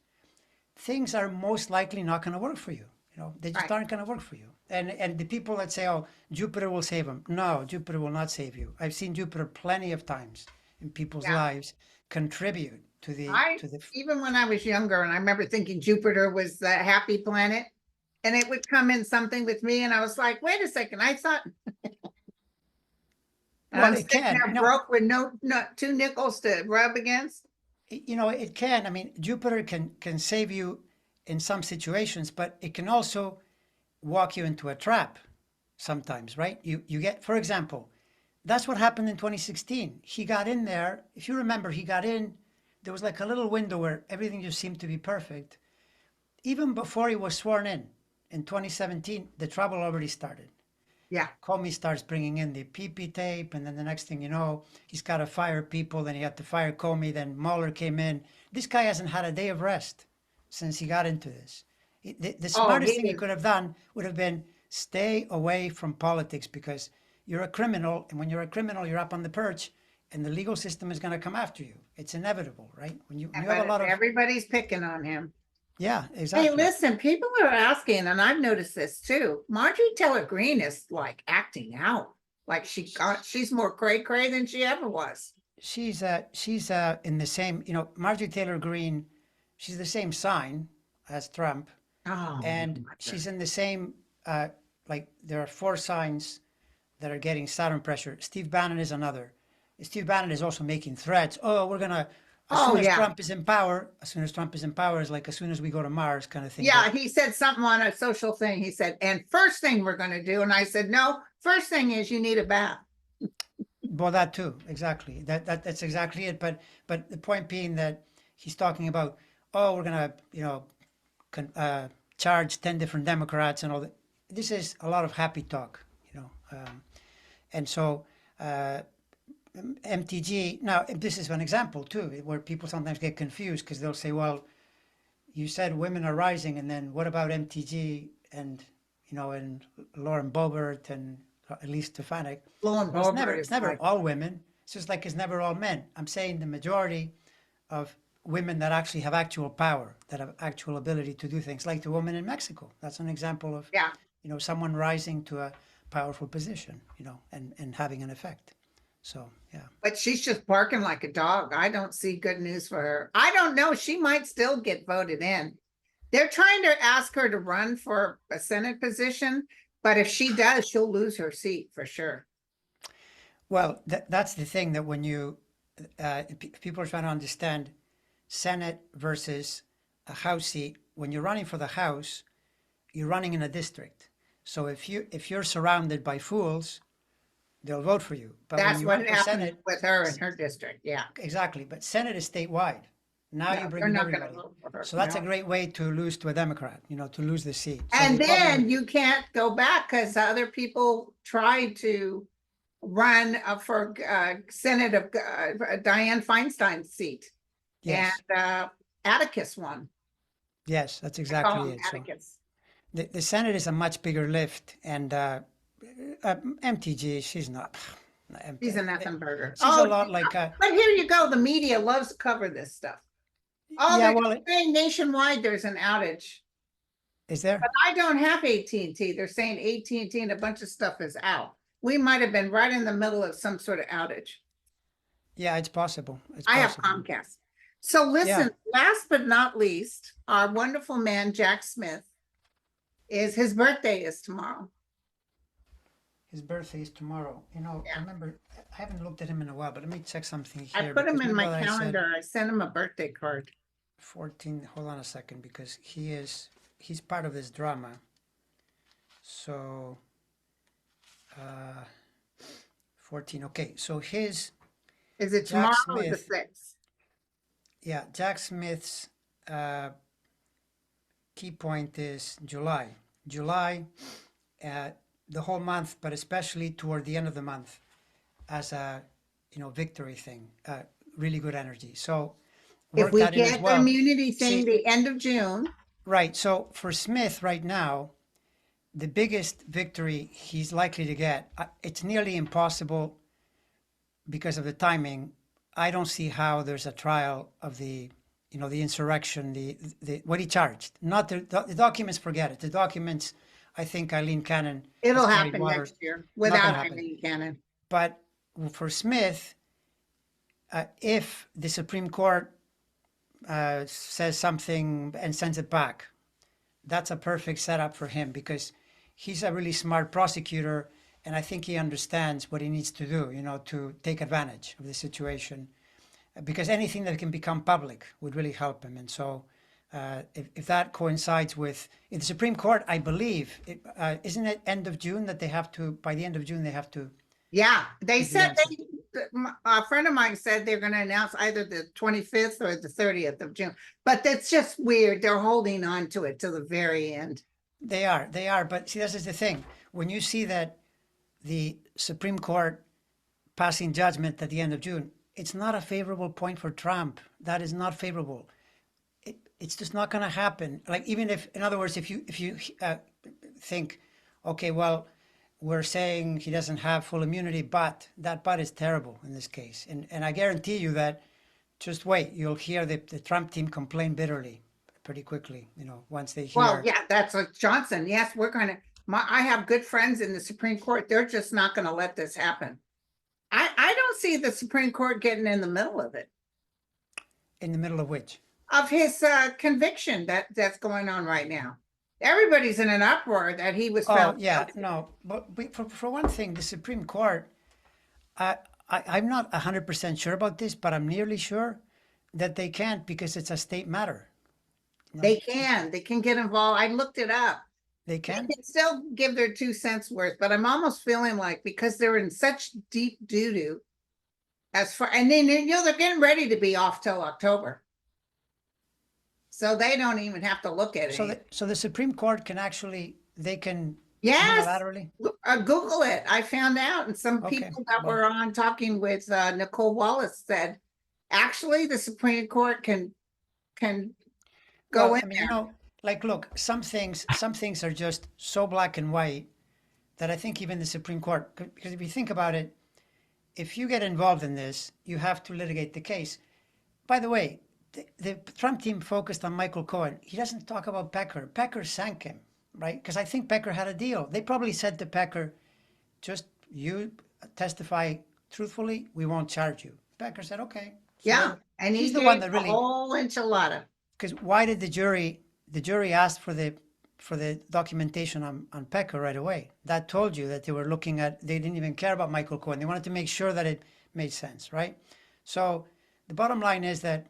are most likely not going to work for you. They just Right. aren't going to work for you. And the people that say, "Oh, Jupiter will save them," no, Jupiter will not save you. I've seen Jupiter plenty of times in people's Yeah. lives contribute to the I, to the. even when I was younger, and I remember thinking Jupiter was the happy planet, and it would come in something with me, and I was like, wait a second, I thought, and Well, I'm it sitting can. there broke with no two nickels to rub against. It can. I mean, Jupiter can save you in some situations, but it can also walk you into a trap sometimes, right? You get, for example, That's what happened in 2016. He got in there. If you remember, he got in. There was like a little window where everything just seemed to be perfect. Even before he was sworn in 2017, the trouble already started. Yeah. Comey starts bringing in the PP tape, and then the next thing you know, he's got to fire people. Then he had to fire Comey. Then Mueller came in. This guy hasn't had a day of rest since he got into this. The Oh, smartest he thing he is. could have done would have been stay away from politics, because you're a criminal, and when you're a criminal, you're up on the perch, and the legal system is going to come after you. It's inevitable, right? When you have a But lot of, everybody's picking on him. yeah, Hey, exactly. listen, people are asking, and I've noticed this too. Marjorie Taylor Greene is like acting out. Like she's more cray than she ever was. She's in the same, Marjorie Taylor Greene, she's the same sign as Trump, Oh, and she's in the same, like there are four signs that are getting Saturn pressure. Steve Bannon is another. Steve Bannon is also making threats. Oh, we're gonna, as oh soon as yeah. Trump is in power, is like as soon as we go to Mars kind of thing. Yeah, he said something on a social thing. He said, and first thing we're gonna do, and I said, no, first thing is you need a bath. Well, that too, exactly. That's exactly it. But the point being that he's talking about, oh, we're gonna, charge 10 different Democrats and all that. This is a lot of happy talk, and so MTG. Now, this is an example too, where people sometimes get confused because they'll say, well, you said women are rising, and then what about MTG and and Lauren Boebert and Elise Stefanik? Lauren Well, Boebert it's is never like, all women. It's just like it's never all men. I'm saying the majority of women that actually have actual power, that have actual ability to do things, like the woman in Mexico. That's an example of yeah. someone rising to a powerful position, and having an effect. So yeah. But she's just barking like a dog. I don't see good news for her. I don't know. She might still get voted in. They're trying to ask her to run for a Senate position, but if she does, she'll lose her seat for sure. Well, that's the thing, that when people are trying to understand Senate versus a House seat, when you're running for the House, you're running in a district. So if you're surrounded by fools, they'll vote for you. But when That's you what run for happened Senate, with her in her district. Yeah. exactly. But Senate is statewide. Now No, you bring they're in not gonna everybody. vote for her. So that's a No. great way to lose to a Democrat, to lose the seat. So And they probably then would, you can't go back because other people tried to run for Senate of Dianne Feinstein's seat. And yes, Atticus won. yes, that's I call exactly him it. So Atticus. the Senate is a much bigger lift, and MTG, she's not. He's a nothing burger. She's a lot like, but here you go. The media loves to cover this stuff. Oh, yeah. they're Well, saying nationwide there's an outage. is there? But I don't have AT&T. They're saying AT&T and a bunch of stuff is out. We might have been right in the middle of some sort of outage. Yeah, it's possible. It's I have possible. Comcast. So listen, Yeah. last but not least, our wonderful man, Jack Smith, his birthday is tomorrow. His birthday is tomorrow. I remember, I haven't looked at him in a while, but let me check something I here. put him because in my remember that I said calendar. I sent him a birthday card. 14, hold on a second, because he's part of this drama. So, 14, okay. So Is it Jack tomorrow or the Smith, 6th? yeah, Jack Smith's key point is July. July, the whole month, but especially toward the end of the month, as a victory thing, really good energy. So If work we that in as get the well. immunity thing See, the end of June, right. So for Smith right now, the biggest victory he's likely to get, it's nearly impossible because of the timing. I don't see how there's a trial of the insurrection, the what he charged. Not the documents, forget it. The documents, I think Eileen Cannon it'll has carried happen water. next year Not gonna without happen. Eileen Cannon. But for Smith, if the Supreme Court says something and sends it back, that's a perfect setup for him, because he's a really smart prosecutor, and I think he understands what he needs to do, to take advantage of the situation, because anything that can become public would really help him. And so if that coincides with in the Supreme Court, I believe, isn't it end of June that they have to, by the end of June, they have to Yeah, they is the said answer. a friend of mine said they're gonna announce either the 25th or the 30th of June. But that's just weird. They're holding on to it till the very end. They are. But see, this is the thing. When you see that the Supreme Court passing judgment at the end of June, it's not a favorable point for Trump. That is not favorable. It's just not going to happen. Like, even if, in other words, if you think, okay, well, we're saying he doesn't have full immunity, but that but is terrible in this case. And I guarantee you that, just wait, you'll hear the Trump team complain bitterly pretty quickly, once they Well, hear. yeah, that's like Johnson. Yes, we're gonna, I have good friends in the Supreme Court. They're just not gonna let this happen. I don't see the Supreme Court getting in the middle of it, In the middle of which? of his conviction that's going on right now. Everybody's in an uproar that he was Oh, found yeah, guilty. no. But for one thing, the Supreme Court, I, I'm not 100% sure about this, but I'm nearly sure that they can't because it's a state matter. They can get involved. I looked it up. They They can? can still give their 2 cents worth, but I'm almost feeling like because they're in such deep doo-doo as far, and then, they're getting ready to be off till October. So they don't even have to look at it. So the Supreme Court can actually, they can Yes, unilaterally? Google it. I found out, and some Okay, people that well, were on talking with Nicole Wallace said, actually, the Supreme Court can go well, in I mean, there. like, look, some things are just so black and white that I think even the Supreme Court, because if you think about it, if you get involved in this, you have to litigate the case. By the way, the Trump team focused on Michael Cohen. He doesn't talk about Pecker. Pecker sank him, right? Because I think Pecker had a deal. They probably said to Pecker, just you testify truthfully, we won't charge you. Pecker said, okay. Yeah, So and he's he the one gave that a really, whole enchilada. because why did the jury asked for the documentation on Pecker right away? That told you that they were looking at, they didn't even care about Michael Cohen. They wanted to make sure that it made sense, right? So the bottom line is that,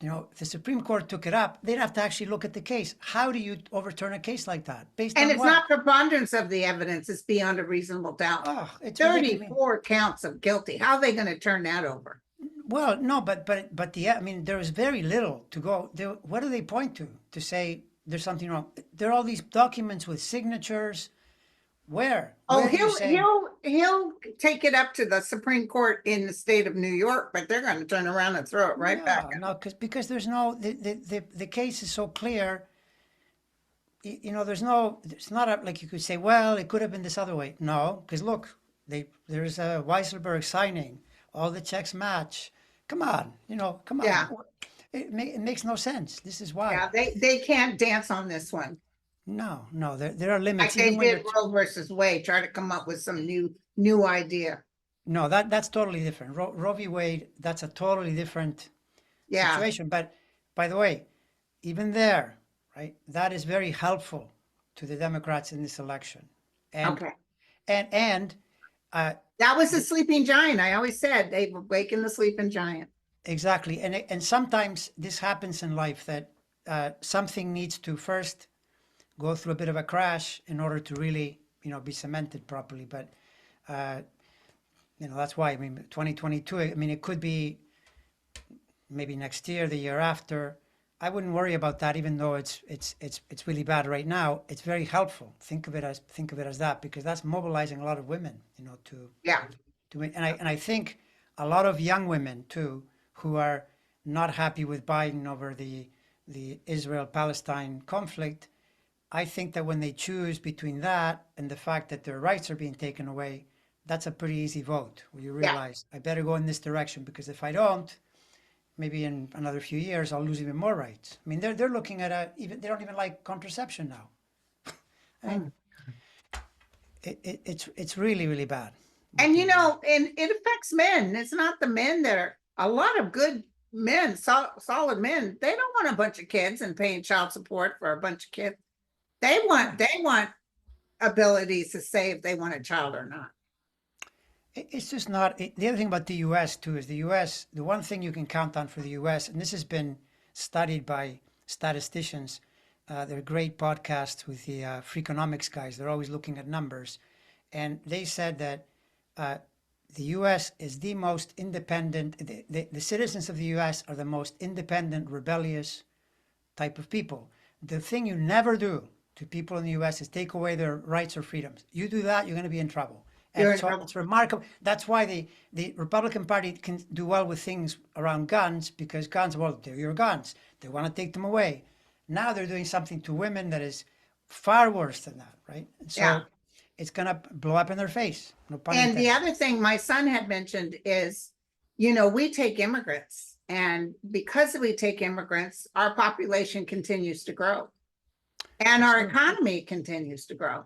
if the Supreme Court took it up, they'd have to actually look at the case. How do you overturn a case like that? Based And on it's what? not preponderance of the evidence, it's beyond a reasonable doubt. Oh, it's ridiculous. 34 counts of guilty. How are they going to turn that over? Well, no, but I mean, there is very little to go. What do they point to say there's something wrong? There are all these documents with signatures. Where? Oh, Where do you say? he'll take it up to the Supreme Court in the state of New York, but they're going to turn around and throw it right back. No, because there's no the case is so clear. There's no, it's not like you could say, well, it could have been this other way. No, because look, there's a Weisselberg signing, all the checks match. Come on, come on. Yeah, It makes no sense. This is yeah, why. they can't dance on this one. No, there are Like limits. they Even when did Roe versus Wade, try to come up with some new idea. no, that's totally different. Roe v. Wade, that's a totally different Yeah, situation. But by the way, even there, right, that is very helpful to the Democrats in this election. And okay. and uh, That was the sleeping giant. I always said they were waking the sleeping giant. exactly. And sometimes this happens in life that something needs to first go through a bit of a crash in order to really, be cemented properly. But uh, that's why, I mean, 2022, I mean, it could be maybe next year, the year after. I wouldn't worry about that, even though it's really bad right now. It's very helpful. Think of it as that, because that's mobilizing a lot of women, to Yeah, and I think a lot of young women too, who are not happy with Biden over the Israel-Palestine conflict. I think that when they choose between that and the fact that their rights are being taken away, that's a pretty easy vote, where you yeah. realize I better go in this direction, because if I don't, maybe in another few years I'll lose even more rights. I mean, they're looking at even they don't even like contraception now. I mean, it's really really bad. And and it affects men. It's not the men that are a lot of good men, solid men. They don't want a bunch of kids and paying child support for a bunch of kids. They want abilities to say if they want a child or not. It's just not. The other thing about the U.S. too is the U.S. The one thing you can count on for the U.S. and this has been studied by statisticians. They're great podcasts with the Freakonomics guys. They're always looking at numbers, and they said that the U.S. is the most independent. The citizens of the U.S. are the most independent, rebellious type of people. The thing you never do to people in the U.S. is take away their rights or freedoms. You do that, you're going to be in trouble. You're And in so trouble. it's remarkable. That's why the Republican Party can do well with things around guns, because guns, well, they're your guns. They want to take them away. Now they're doing something to women that is far worse than that, right? And so Yeah. it's going to blow up in their face. No pun And the intended. other thing my son had mentioned is, you know, we take immigrants, and because we take immigrants, our population continues to grow and That's our true. economy continues to grow.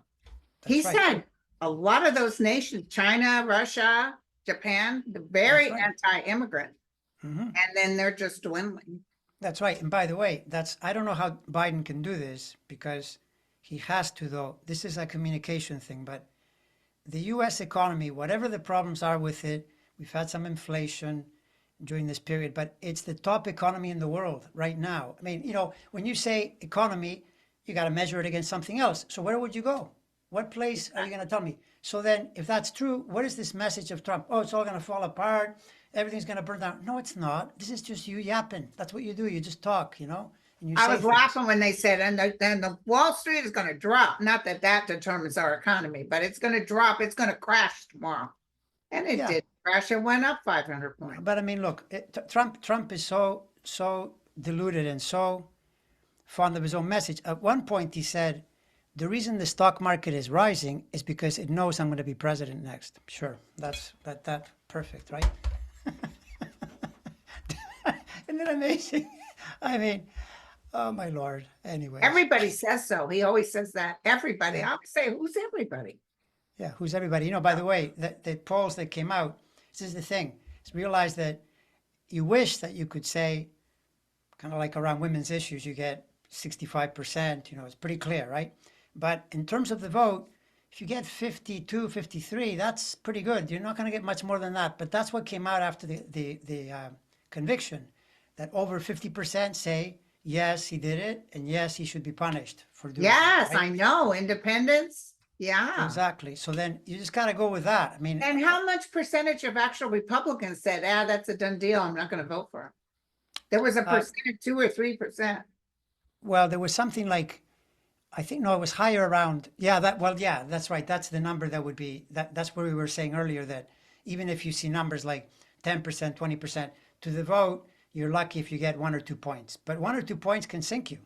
He That's right. said a lot of those nations, China, Russia, Japan, they're very right. anti-immigrant, hmm and then they're just dwindling. That's right. And by the way, I don't know how Biden can do this, because he has to, though. This is a communication thing, but the US economy, whatever the problems are with it, we've had some inflation during this period, but it's the top economy in the world right now. I mean, when you say economy, you got to measure it against something else. So where would you go? What place are you going to tell me? So then, if that's true, what is this message of Trump? Oh, it's all going to fall apart. Everything's going to burn down. No, it's not. This is just you yapping. That's what you do. You just talk, and you I say was things. laughing when they said, and the Wall Street is going to drop. Not that that determines our economy, but it's going to drop. It's going to crash tomorrow. And it Yeah, did crash. It went up 500 points. but I mean, look, Trump is so deluded and so fond of his own message. At one point, he said, "The reason the stock market is rising is because it knows I'm going to be president next." Sure, that's that perfect, right? Isn't it amazing? I mean, oh my lord. Anyways, Everybody says so. He always says that. Everybody. yeah, I would say, who's everybody? yeah. Who's everybody? By the way, the polls that came out. This is the thing. Is realize that you wish that you could say, kind of like around women's issues, you get 65%. It's pretty clear, right? But in terms of the vote, if you get 52, 53, that's pretty good. You're not going to get much more than that. But that's what came out after the conviction, that over 50% say, yes, he did it, and yes, he should be punished for doing Yes, it. Right? I know. Independence. Yeah. Exactly. So then you just got to go with that. I mean, And how much percentage of actual Republicans said, that's a done deal. I'm not going to vote for him. There was a percentage, 2 or 3%. well, there was something like, I think, no, it was higher around. Yeah, that's right. That's the number that would be, that's where we were saying earlier that even if you see numbers like 10%, 20% to the vote, you're lucky if you get 1 or 2 points. But 1 or 2 points can sink you,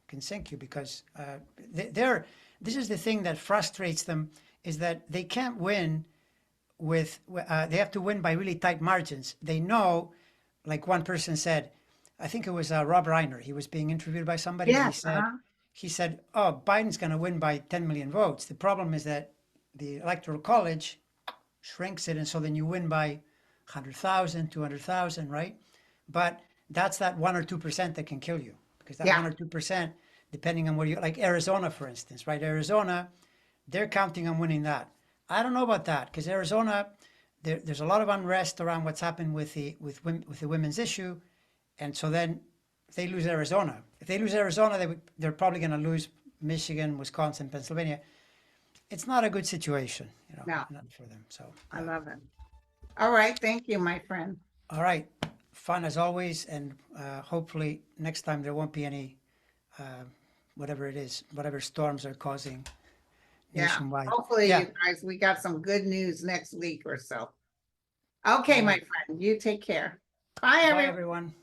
can sink you, because this is the thing that frustrates them, is that they can't win they have to win by really tight margins. They know, like one person said, I think it was Rob Reiner. He was being interviewed by somebody, and Yes. he said, "Oh, Biden's going to win by 10 million votes. The problem is that the Electoral College shrinks it, and so then you win by 100,000, 200,000, right? But that's that 1 or 2% that can kill you, because that 1 or 2%, depending on where you, like Arizona, for instance, right? Arizona, they're counting on winning that. I don't know about that, because Arizona, there's a lot of unrest around what's happened with the women's issue, and so then if they lose Arizona, they're probably going to lose Michigan, Wisconsin, Pennsylvania. It's not a good situation, No. not for them. So I love it. All right. Thank you, my friend. all right, fun as always, and hopefully next time there won't be any whatever storms are causing nationwide. Hopefully, Yeah. you guys, we got some good news next week or so. Okay, my friend, you take care. Bye, Bye, everyone. everyone.